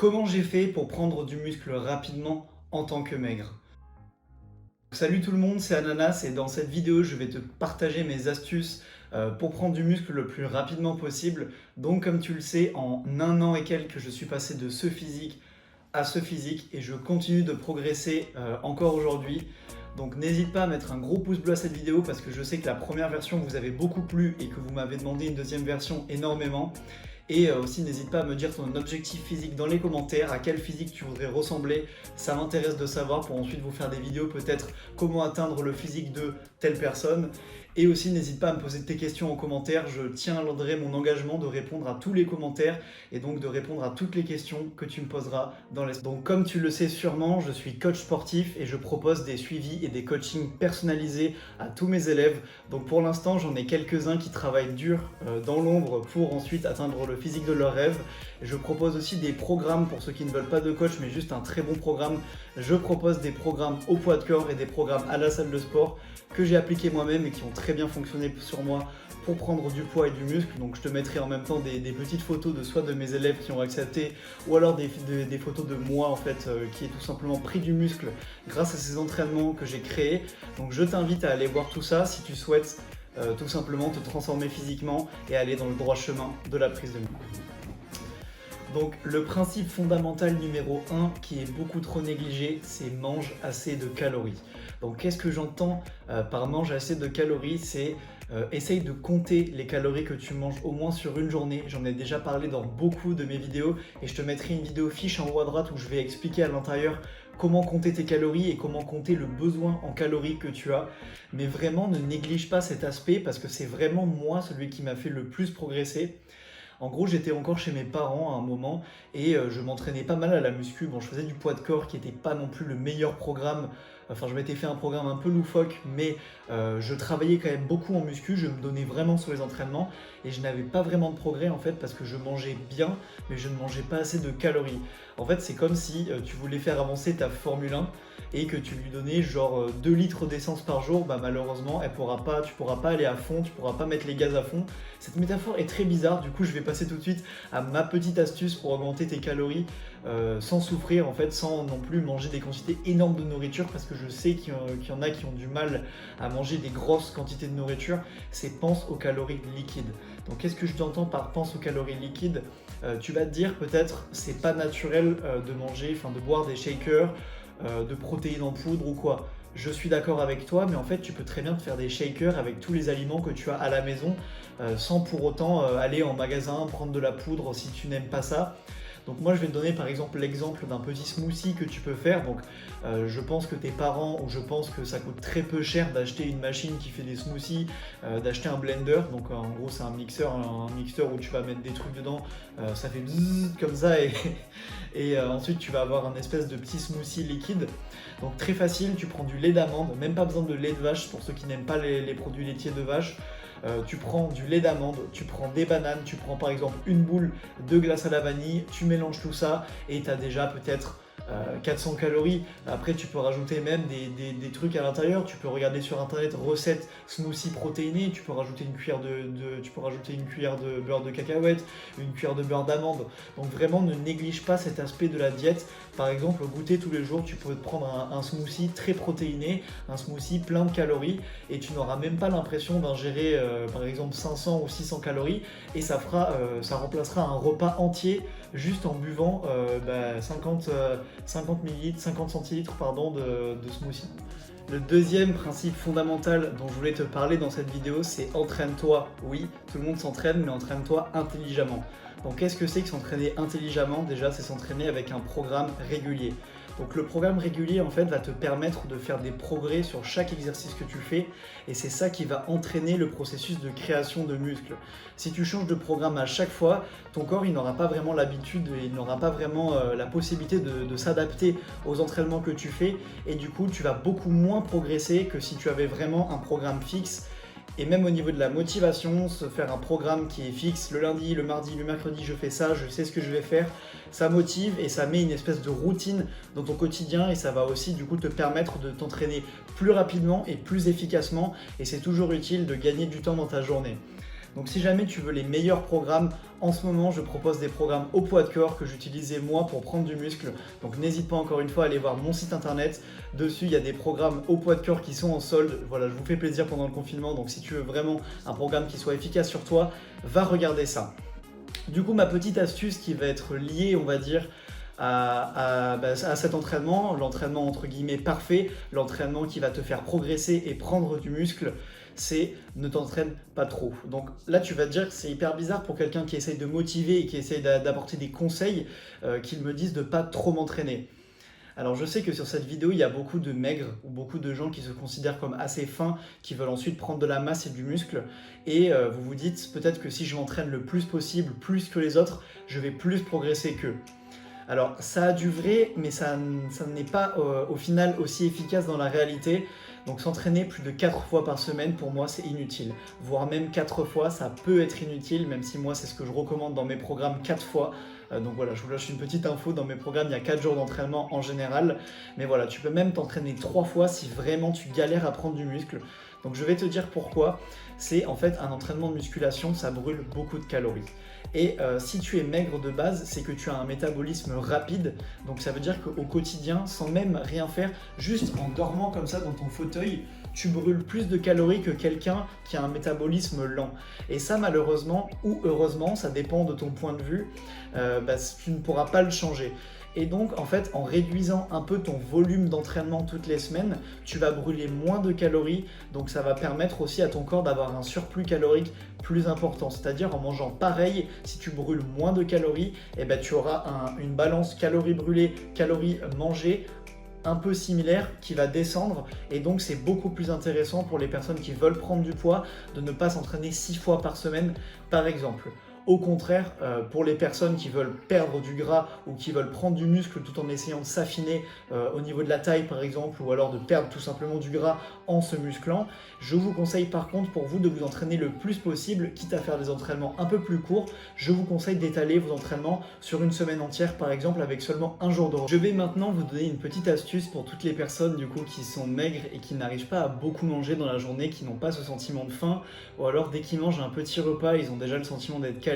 Comment j'ai fait pour prendre du muscle rapidement en tant que maigre? Salut tout le monde, c'est Ananas et dans cette vidéo, je vais te partager mes astuces pour prendre du muscle le plus rapidement possible. Donc comme tu le sais, en un an et quelques, je suis passé de ce physique à ce physique et je continue de progresser encore aujourd'hui. Donc n'hésite pas à mettre un gros pouce bleu à cette vidéo parce que je sais que la première version vous avez beaucoup plu et que vous m'avez demandé une deuxième version énormément. Et aussi n'hésite pas à me dire ton objectif physique dans les commentaires, à quel physique tu voudrais ressembler, ça m'intéresse de savoir pour ensuite vous faire des vidéos peut-être comment atteindre le physique de telle personne. Et aussi n'hésite pas à me poser tes questions en commentaire, je tiendrai mon engagement de répondre à tous les commentaires et donc de répondre à toutes les questions que tu me poseras dans les... Donc comme tu le sais sûrement, je suis coach sportif et je propose des suivis et des coachings personnalisés à tous mes élèves. Donc pour l'instant j'en ai quelques-uns qui travaillent dur dans l'ombre pour ensuite atteindre le physique de leurs rêves. Je propose aussi des programmes pour ceux qui ne veulent pas de coach mais juste un très bon programme. Je propose des programmes au poids de corps et des programmes à la salle de sport que j'ai appliqués moi-même et qui ont très bien fonctionné sur moi pour prendre du poids et du muscle. Donc je te mettrai en même temps des petites photos de soit de mes élèves qui ont accepté ou alors des photos de moi en fait qui est tout simplement pris du muscle grâce à ces entraînements que j'ai créés. Donc je t'invite à aller voir tout ça si tu souhaites tout simplement te transformer physiquement et aller dans le droit chemin de la prise de muscle. Donc le principe fondamental numéro 1 qui est beaucoup trop négligé, c'est mange assez de calories. Donc qu'est-ce que j'entends par mange assez de calories? C'est essaye de compter les calories que tu manges au moins sur une journée. J'en ai déjà parlé dans beaucoup de mes vidéos et je te mettrai une vidéo fiche en haut à droite où je vais expliquer à l'intérieur comment compter tes calories et comment compter le besoin en calories que tu as. Mais vraiment ne néglige pas cet aspect parce que c'est vraiment moi celui qui m'a fait le plus progresser. En gros, j'étais encore chez mes parents à un moment et je m'entraînais pas mal à la muscu. Bon, je faisais du poids de corps qui n'était pas non plus le meilleur programme. Enfin, je m'étais fait un programme un peu loufoque, mais je travaillais quand même beaucoup en muscu. Je me donnais vraiment sur les entraînements et je n'avais pas vraiment de progrès en fait parce que je mangeais bien, mais je ne mangeais pas assez de calories. En fait, c'est comme si tu voulais faire avancer ta Formule 1 et que tu lui donnais genre 2 litres d'essence par jour, bah malheureusement, tu pourras pas aller à fond, tu pourras pas mettre les gaz à fond. Cette métaphore est très bizarre, du coup je vais passer tout de suite à ma petite astuce pour augmenter tes calories sans souffrir en fait, sans non plus manger des quantités énormes de nourriture parce que je sais qu'il y en a qui ont du mal à manger des grosses quantités de nourriture, c'est pense aux calories liquides. Donc qu'est-ce que je t'entends par pense aux calories liquides? Tu vas te dire peut-être c'est pas naturel de manger, enfin de boire des shakers, de protéines en poudre ou quoi. Je suis d'accord avec toi, mais en fait tu peux très bien te faire des shakers avec tous les aliments que tu as à la maison sans pour autant aller en magasin prendre de la poudre si tu n'aimes pas ça. Donc moi je vais te donner par exemple l'exemple d'un petit smoothie que tu peux faire. Donc je pense que tes parents, ou je pense que ça coûte très peu cher d'acheter une machine qui fait des smoothies, d'acheter un blender. Donc en gros c'est un mixeur où tu vas mettre des trucs dedans, ça fait bzzz comme ça et ensuite tu vas avoir un espèce de petit smoothie liquide. Donc très facile, tu prends du lait d'amande, même pas besoin de lait de vache pour ceux qui n'aiment pas les produits laitiers de vache. Tu prends du lait d'amande, tu prends des bananes, tu prends par exemple une boule de glace à la vanille, tu mélanges tout ça et tu as déjà peut-être 400 calories. Après tu peux rajouter même des trucs à l'intérieur, tu peux regarder sur internet recettes smoothie protéiné, tu peux rajouter une cuillère de beurre de cacahuète, une cuillère de beurre d'amande. Donc vraiment ne néglige pas cet aspect de la diète. Par exemple au goûter tous les jours tu peux te prendre un smoothie très protéiné, un smoothie plein de calories et tu n'auras même pas l'impression d'ingérer par exemple 500 ou 600 calories et ça remplacera un repas entier juste en buvant 50 ml, 50 centilitres pardon, de smoothie. Le deuxième principe fondamental dont je voulais te parler dans cette vidéo, c'est entraîne-toi. Oui, tout le monde s'entraîne, mais entraîne-toi intelligemment. Donc qu'est-ce que c'est que s'entraîner intelligemment? Déjà, c'est s'entraîner avec un programme régulier. Donc le programme régulier en fait va te permettre de faire des progrès sur chaque exercice que tu fais et c'est ça qui va entraîner le processus de création de muscles. Si tu changes de programme à chaque fois, ton corps il n'aura pas vraiment l'habitude et il n'aura pas vraiment la possibilité de s'adapter aux entraînements que tu fais et du coup tu vas beaucoup moins progresser que si tu avais vraiment un programme fixe. Et même au niveau de la motivation, se faire un programme qui est fixe, le lundi, le mardi, le mercredi, je fais ça, je sais ce que je vais faire, ça motive et ça met une espèce de routine dans ton quotidien et ça va aussi du coup te permettre de t'entraîner plus rapidement et plus efficacement et c'est toujours utile de gagner du temps dans ta journée. Donc si jamais tu veux les meilleurs programmes En ce moment, je propose des programmes au poids de corps que j'utilisais moi pour prendre du muscle. Donc n'hésite pas encore une fois à aller voir mon site internet. Dessus, il y a des programmes au poids de corps qui sont en solde. Voilà, je vous fais plaisir pendant le confinement. Donc si tu veux vraiment un programme qui soit efficace sur toi, va regarder ça. Du coup, ma petite astuce qui va être liée, on va dire, à cet entraînement, l'entraînement entre guillemets parfait, l'entraînement qui va te faire progresser et prendre du muscle, c'est ne t'entraîne pas trop. Donc là tu vas te dire que c'est hyper bizarre pour quelqu'un qui essaye de motiver et qui essaye d'apporter des conseils, qu'il me dise de ne pas trop m'entraîner. Alors je sais que sur cette vidéo il y a beaucoup de maigres ou beaucoup de gens qui se considèrent comme assez fins, qui veulent ensuite prendre de la masse et du muscle, et vous vous dites peut-être que si je m'entraîne le plus possible, plus que les autres, je vais plus progresser qu'eux. Alors ça a du vrai, mais ça n'est pas au final aussi efficace dans la réalité. Donc s'entraîner plus de 4 fois par semaine, pour moi c'est inutile. Voire même 4 fois, ça peut être inutile, même si moi c'est ce que je recommande dans mes programmes 4 fois. Donc voilà, je vous lâche une petite info, dans mes programmes il y a 4 jours d'entraînement en général. Mais voilà, tu peux même t'entraîner 3 fois si vraiment tu galères à prendre du muscle. Donc je vais te dire pourquoi. C'est en fait un entraînement de musculation, ça brûle beaucoup de calories. Et si tu es maigre de base, c'est que tu as un métabolisme rapide. Donc ça veut dire qu'au quotidien, sans même rien faire, juste en dormant comme ça dans ton fauteuil, tu brûles plus de calories que quelqu'un qui a un métabolisme lent. Et ça, malheureusement ou heureusement, ça dépend de ton point de vue, tu ne pourras pas le changer. Et donc, en fait, en réduisant un peu ton volume d'entraînement toutes les semaines, tu vas brûler moins de calories. Donc, ça va permettre aussi à ton corps d'avoir un surplus calorique plus important. C'est-à-dire, en mangeant pareil, si tu brûles moins de calories, tu auras une balance calories brûlées, calories mangées un peu similaire qui va descendre, et donc c'est beaucoup plus intéressant pour les personnes qui veulent prendre du poids de ne pas s'entraîner 6 fois par semaine par exemple. Au contraire, pour les personnes qui veulent perdre du gras ou qui veulent prendre du muscle tout en essayant de s'affiner au niveau de la taille par exemple, ou alors de perdre tout simplement du gras en se musclant, je vous conseille par contre pour vous de vous entraîner le plus possible, quitte à faire des entraînements un peu plus courts. Je vous conseille d'étaler vos entraînements sur une semaine entière par exemple avec seulement un jour de repos. Je vais maintenant vous donner une petite astuce pour toutes les personnes du coup qui sont maigres et qui n'arrivent pas à beaucoup manger dans la journée, qui n'ont pas ce sentiment de faim, ou alors dès qu'ils mangent un petit repas, ils ont déjà le sentiment d'être calés.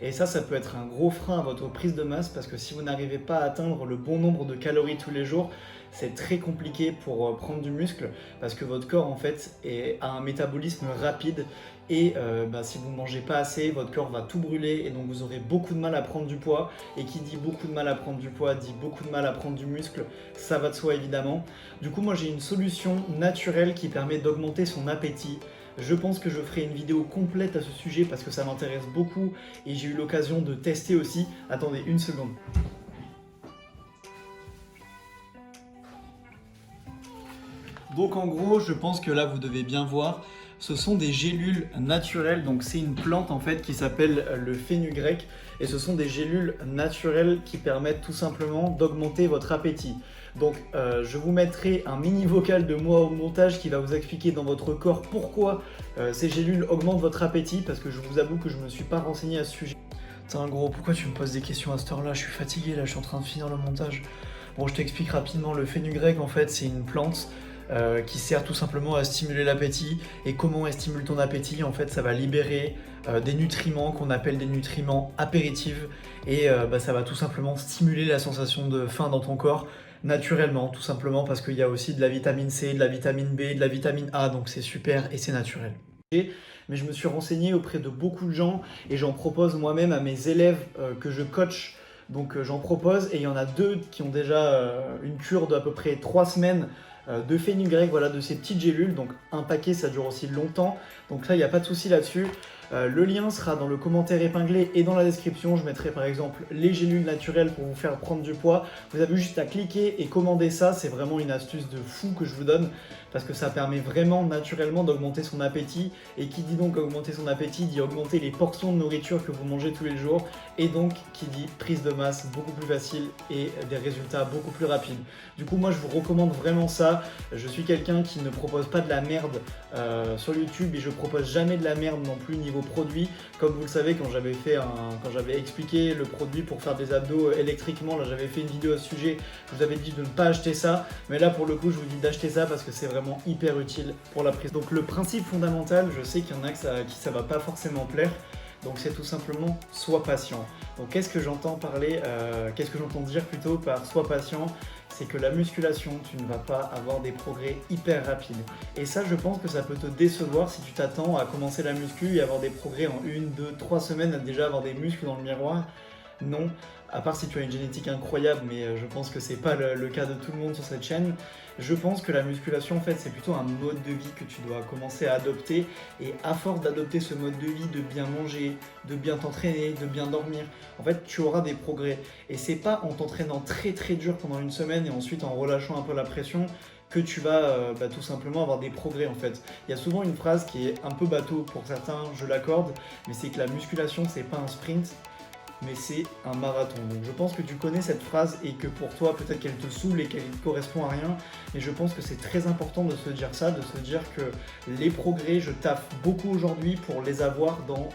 Et ça peut être un gros frein à votre prise de masse, parce que si vous n'arrivez pas à atteindre le bon nombre de calories tous les jours, c'est très compliqué pour prendre du muscle, parce que votre corps en fait a un métabolisme rapide, et si vous ne mangez pas assez, votre corps va tout brûler, et donc vous aurez beaucoup de mal à prendre du poids. Et qui dit beaucoup de mal à prendre du poids dit beaucoup de mal à prendre du muscle, ça va de soi évidemment. Du coup moi j'ai une solution naturelle qui permet d'augmenter son appétit. Je pense que je ferai une vidéo complète à ce sujet parce que ça m'intéresse beaucoup et j'ai eu l'occasion de tester aussi. Attendez une seconde. Donc en gros, je pense que là vous devez bien voir, ce sont des gélules naturelles. Donc c'est une plante en fait qui s'appelle le fenugrec, et ce sont des gélules naturelles qui permettent tout simplement d'augmenter votre appétit. Donc je vous mettrai un mini vocal de moi au montage qui va vous expliquer dans votre corps pourquoi ces gélules augmentent votre appétit, parce que je vous avoue que je ne me suis pas renseigné à ce sujet. Tiens gros, pourquoi tu me poses des questions à cette heure-là? Je suis fatigué là, je suis en train de finir le montage. Bon, je t'explique rapidement. Le fenugrec en fait c'est une plante qui sert tout simplement à stimuler l'appétit. Et comment elle stimule ton appétit? En fait ça va libérer des nutriments qu'on appelle des nutriments apéritifs, et ça va tout simplement stimuler la sensation de faim dans ton corps naturellement, tout simplement parce qu'il y a aussi de la vitamine C, de la vitamine B, de la vitamine A, donc c'est super et c'est naturel. Mais je me suis renseigné auprès de beaucoup de gens et j'en propose moi-même à mes élèves que je coach. Donc j'en propose, et il y en a 2 qui ont déjà une cure d'à peu près 3 semaines de fenugrec, voilà, de ces petites gélules. Donc un paquet ça dure aussi longtemps, donc là il n'y a pas de souci là-dessus. Le lien sera dans le commentaire épinglé et dans la description. Je mettrai par exemple les gélules naturelles pour vous faire prendre du poids. Vous avez juste à cliquer et commander ça. C'est vraiment une astuce de fou que je vous donne, parce que ça permet vraiment naturellement d'augmenter son appétit. Et qui dit donc augmenter son appétit dit augmenter les portions de nourriture que vous mangez tous les jours. Et donc qui dit prise de masse beaucoup plus facile et des résultats beaucoup plus rapides. Du coup moi je vous recommande vraiment ça. Je suis quelqu'un qui ne propose pas de la merde sur YouTube, et je propose jamais de la merde non plus niveau produit. Comme vous le savez, quand j'avais expliqué le produit pour faire des abdos électriquement, là j'avais fait une vidéo à ce sujet, je vous avais dit de ne pas acheter ça, mais là pour le coup je vous dis d'acheter ça parce que c'est vraiment hyper utile pour la prise. Donc le principe fondamental, je sais qu'il y en a qui ça va pas forcément plaire, Donc c'est tout simplement sois patient. Donc qu'est-ce que j'entends dire plutôt par sois patient? C'est que la musculation, tu ne vas pas avoir des progrès hyper rapides. Et ça, je pense que ça peut te décevoir si tu t'attends à commencer la muscu et avoir des progrès en 1, 2, 3 semaines, à déjà avoir des muscles dans le miroir. Non, à part si tu as une génétique incroyable, mais je pense que c'est pas le cas de tout le monde sur cette chaîne. Je pense que la musculation, en fait, c'est plutôt un mode de vie que tu dois commencer à adopter. Et à force d'adopter ce mode de vie, de bien manger, de bien t'entraîner, de bien dormir, en fait, tu auras des progrès. Et c'est pas en t'entraînant très très dur pendant une semaine et ensuite en relâchant un peu la pression que tu vas tout simplement avoir des progrès en fait. Il y a souvent une phrase qui est un peu bateau pour certains, je l'accorde, mais c'est que la musculation, c'est pas un sprint, mais c'est un marathon. Donc je pense que tu connais cette phrase et que pour toi peut-être qu'elle te saoule et qu'elle ne correspond à rien, mais je pense que c'est très important de se dire ça, de se dire que les progrès, je taffe beaucoup aujourd'hui pour les avoir dans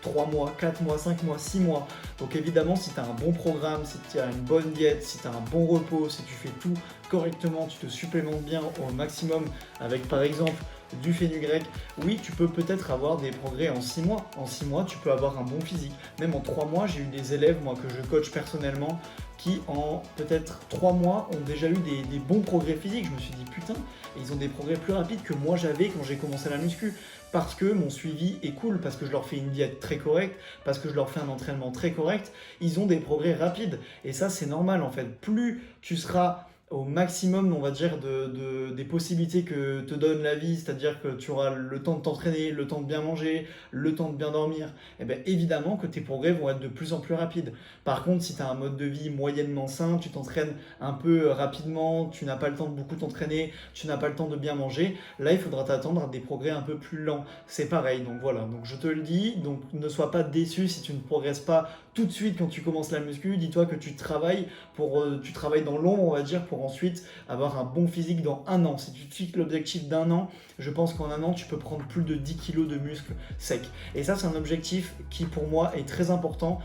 3 mois, 4 mois, 5 mois, 6 mois. Donc évidemment, si tu as un bon programme, si tu as une bonne diète, si tu as un bon repos, si tu fais tout correctement, tu te supplémentes bien au maximum avec par exemple du fenugrec, oui, tu peux peut-être avoir des progrès en 6 mois. En 6 mois, tu peux avoir un bon physique. Même en 3 mois, j'ai eu des élèves, moi, que je coach personnellement, qui en peut-être 3 mois ont déjà eu des bons progrès physiques. Je me suis dit, putain, ils ont des progrès plus rapides que moi j'avais quand j'ai commencé la muscu. Parce que mon suivi est cool, parce que je leur fais une diète très correcte, parce que je leur fais un entraînement très correct, ils ont des progrès rapides. Et ça, c'est normal en fait. Plus tu seras au maximum, on va dire, des possibilités que te donne la vie, c'est-à-dire que tu auras le temps de t'entraîner, le temps de bien manger, le temps de bien dormir, et bien évidemment que tes progrès vont être de plus en plus rapides. Par contre, si tu as un mode de vie moyennement sain, tu t'entraînes un peu rapidement, tu n'as pas le temps de beaucoup t'entraîner, tu n'as pas le temps de bien manger, là il faudra t'attendre à des progrès un peu plus lents. C'est pareil, donc voilà, donc je te le dis, donc ne sois pas déçu si tu ne progresses pas tout de suite quand tu commences la muscu, dis-toi que tu travailles dans l'ombre, on va dire, pour ensuite avoir un bon physique dans 1 an. Si tu te fixes l'objectif d'1 an, je pense qu'en 1 an, tu peux prendre plus de 10 kilos de muscles secs. Et ça, c'est un objectif qui, pour moi, est très important.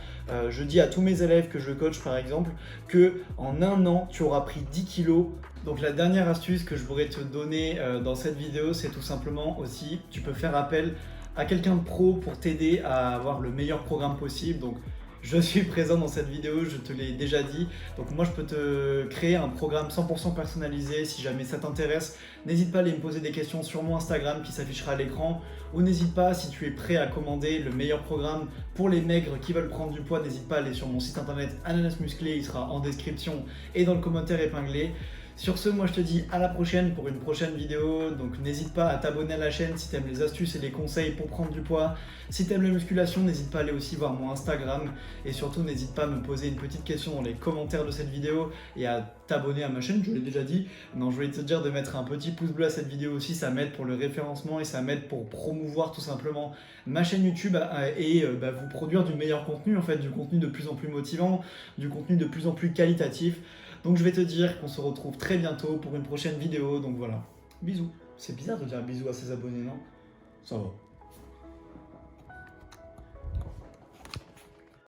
Je dis à tous mes élèves que je coach, par exemple, que en 1 an, tu auras pris 10 kilos. Donc la dernière astuce que je voudrais te donner dans cette vidéo, c'est tout simplement aussi, tu peux faire appel à quelqu'un de pro pour t'aider à avoir le meilleur programme possible. Donc je suis présent dans cette vidéo, je te l'ai déjà dit. Donc moi je peux te créer un programme 100% personnalisé si jamais ça t'intéresse. N'hésite pas à aller me poser des questions sur mon Instagram qui s'affichera à l'écran. Ou n'hésite pas, si tu es prêt à commander le meilleur programme pour les maigres qui veulent prendre du poids, n'hésite pas à aller sur mon site internet Ananas Musclé, il sera en description et dans le commentaire épinglé. Sur ce, moi je te dis à la prochaine pour une prochaine vidéo. Donc n'hésite pas à t'abonner à la chaîne si tu aimes les astuces et les conseils pour prendre du poids. Si tu aimes la musculation, n'hésite pas à aller aussi voir mon Instagram. Et surtout, n'hésite pas à me poser une petite question dans les commentaires de cette vidéo et à t'abonner à ma chaîne, je l'ai déjà dit. Non, je voulais te dire de mettre un petit pouce bleu à cette vidéo aussi, ça m'aide pour le référencement et ça m'aide pour promouvoir tout simplement ma chaîne YouTube et vous produire du meilleur contenu, en fait, du contenu de plus en plus motivant, du contenu de plus en plus qualitatif. Donc je vais te dire qu'on se retrouve très bientôt pour une prochaine vidéo. Donc voilà, bisous. C'est bizarre de dire bisous à ses abonnés, non? Ça va.